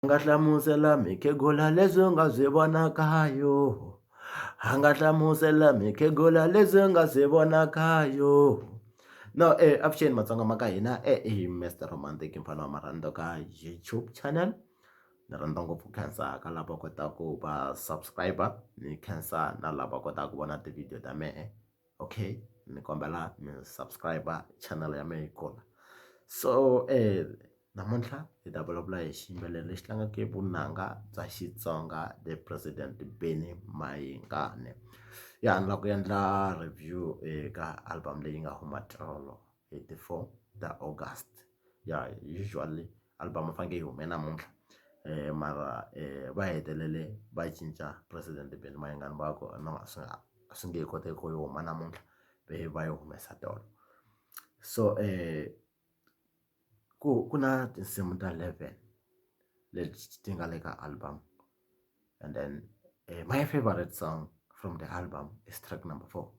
Nga hlamusela mikhegula leswi nga swi vonakayo. A nga hlamusela mikhegula leswi nga swi vonakayo. No, avuxeni matsonga ma ka hina i Mr Romantic mfana wa marhando ka YouTube channel. Ni rhandza ngopfu khensa ka lava kotaka ku va subscriber, ni khensa na lava kotaka ku vona tivhidiyo ta mehe. Okay, ni kombela mi subscriber channel ya mehe yi kula. So namuntlha hi ta vulavula hi xiyimbeleri lexi tlangaka vunanga bya Xitsonga the president Benny Mayengani. Ya ni lava ku endla review eka album leyi nga huma tolo hi ti 4 ta August. Ya usually album yi fanele yi hume namuntlha, mara va hetelele va cinca president Benny Mayengani va ku no swi nge koteki ku yi huma namuntlha va yi humesa tolo. So ku na tinsimu ta 11 leti ti nga le ka album, and then my favorite song from the album is track number 4.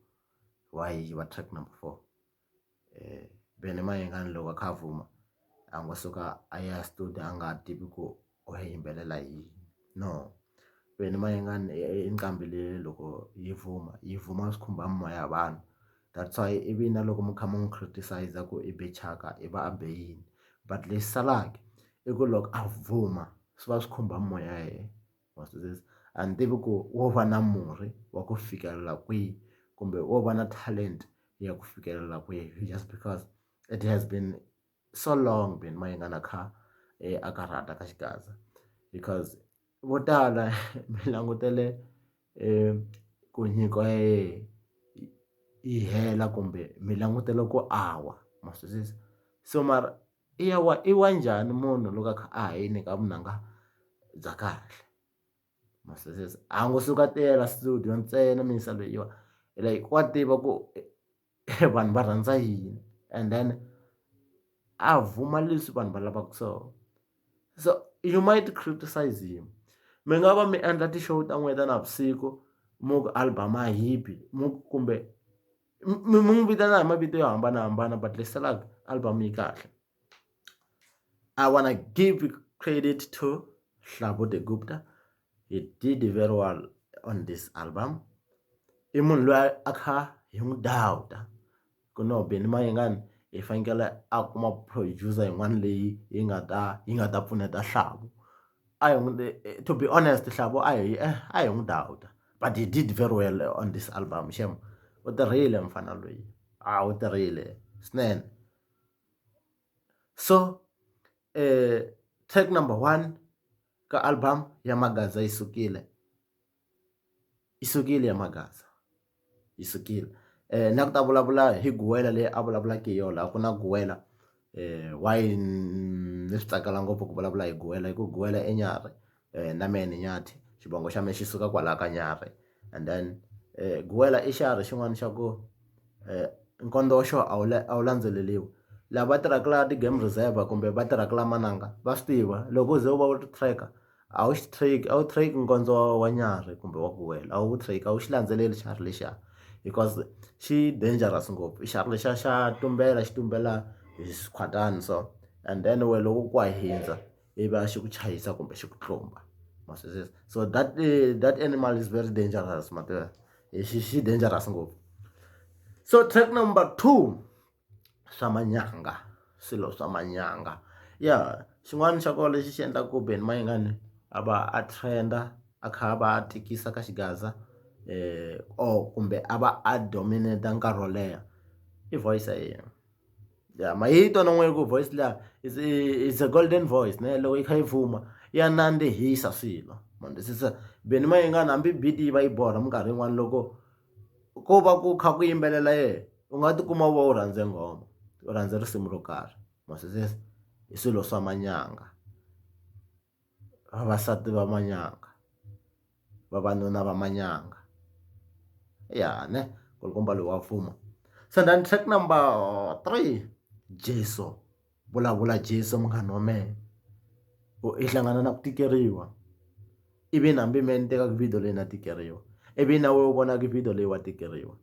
Why yi va track number 4? Benny Mayengani loko a kha a vuma a nga suka a ya studio a nga tivi ku u yimbelela yini. No, Benny Mayengani i nqambi leyi loko yi vuma swi khumba moya ya vanhu. That's why ivi na loko mi kha mi n'wi criticize ku i be chaka i va a be yini, but lexi salaka i ku loko a vuma swi va swi khumba moya ya yena. Ma swi twisisa? A ni tivi ku wo va na murhi wa ku fikelela kwihi kumbe wo va na talent ya ku fikelela kwihi, just because it has been so long Benny Mayengani a kha a karhata ka xigaza. Because vo tala mi langutele ku nyiko ya yena yi hela kumbe mi langutele ku awa. Ma swi twisisa? So mara i wa njhani munhu loko a kha a ha yini ka vunanga bya kahle? Ma swi twisisa? A ngo suka tela studio ntsena misa leyiwa like wa tiva ku vanhu va rhandza yini, and then a vuma leswi vanhu va lavaka swona. So you might criticize him. Mi nga va mi endla ti-show ta n'wina navusiku mu ku album a hipi kumbe mi n'wi vitana hi mavito yo hambanahambana, but lexi salaka album yi kahle. I wanna give credit to Gupta. He did very well on this album. I munhu loyi a kha hi n'wi dawuta ku no Benny Mayengani hi fanekele a kuma producer yin'wana leyi yi nga ta pfuneta Hlavu. To be honest, Hlavu a hi n'wi dawuta, but he did very well on this album. Shem u tirhile mfana loyi, u tirhile swinene. So track number 1 ka album ya Magaza yi sukile ya Magaza yi sukile. Na ku ta vulavula hi Guwela leyi a vulavulaka hi yona. Ku na Guwela why ni swi tsakela ngopfu ku vulavula hi Guwela hi ku Guwela i Nyarhi, na mehe ni Nyathi, xivongo xa mehe xi suka kwalaho ka Nyarhi. And then Guwela i xiharhi xin'wana xa ku nkondloxo a wu landzeleriwi. Lava va tirhaka laha ti-game reserve kumbe va tirhaka la Mananga va swi tiva loko u ze u va u ri tracker a wu track nkondzo wa Nyarhi kumbe wa Guwela, a wu track, a wu xi landzeleli xiharhi lexiya because xi dangerous ngopfu. I xiharhi lexiya xa xi tumbela hi swikhwatani so, and then we loko ku wa hindza i va xi ku chayisa kumbe xi ku tlumba. Ma swi twisisa? So that animal is very dangerous, ma tiva xi dangerous ngopfu. So track number 2 swa manyanga, swilo swa manyanga. Ya xin'wana xa kona lexi xi endlaka ku Benny Mayengani a va a trenda a kha a va a tikisa ka xigaza or kumbe a va a dominate nkarhi wo leha i voice ya yena. Ya ma yi twa na n'we ku voice liya is a golden voice ne, loko yi kha yi vuma ya nandzihisa swilo. Ma twisisa? Benny Mayengani hambi beat yi va yi borha minkarhi yin'wana loko ko va ku kha ku yimbelela yena u nga tikuma u va u rhandze nghoma, u rhandze risimu ro karhi. Ma twisisa? I swilo swa manyanga, vavasati va manyanga, vavanuna va manyanga. Ya ne kulukumba loyi wa pfuma. So then track number 3 Jeso, vulavula Jeso munghana wa mehe. I hlangana na ku tikeriwa ivi hambi mehe ni tekaka video leyi na tikeriwa ivi na wehe u vonaka video leyi wa tikeriwa.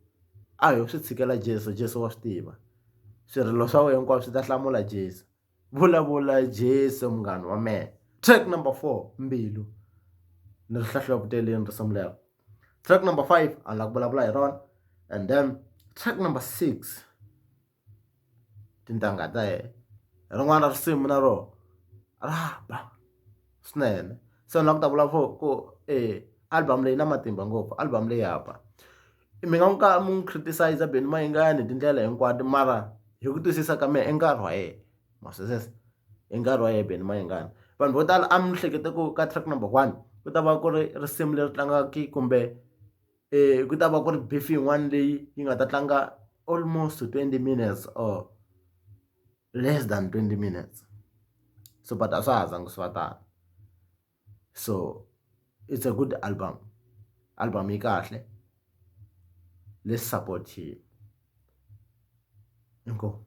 A hi swi tshikela Jeso wa swi tiva, swirilo swa wena hinkwaswo swi ta hlamula Jeso. Vulavula Jeso munghana wa mehe, Track number 4, Mbilu. Ni ri hlahlavutele risimu lero. Track number 5, a la ku vulavula hi rona. And then track number 6, Tintangha ta Hina. Rin'wana ra risimu na ro ra ba swinene. So ni la ku ta vulavula ku album leyi na matimba ngopfu, album leyi ya ba. Mi nga ka mu criticize Benny Mayengani hi tindlela hinkwato, mara hi ku twisisa ka mehe i nkarhi wa yena. Ma swi sweswo i nkarhi wa yena Benny Mayengani. Vanhu vo tala a mi hleketa ku ka track number 1 ku ta va ku ri risimu leri tlangaka kumbe ku ta va ku ri beef yin'wana leyi yi nga ta tlanga almost 20 minutes or less than 20 minutes. So but a swa ha zangi swi va tano. So it's a good album. Album yi kahle. Let's support him. Nyiko.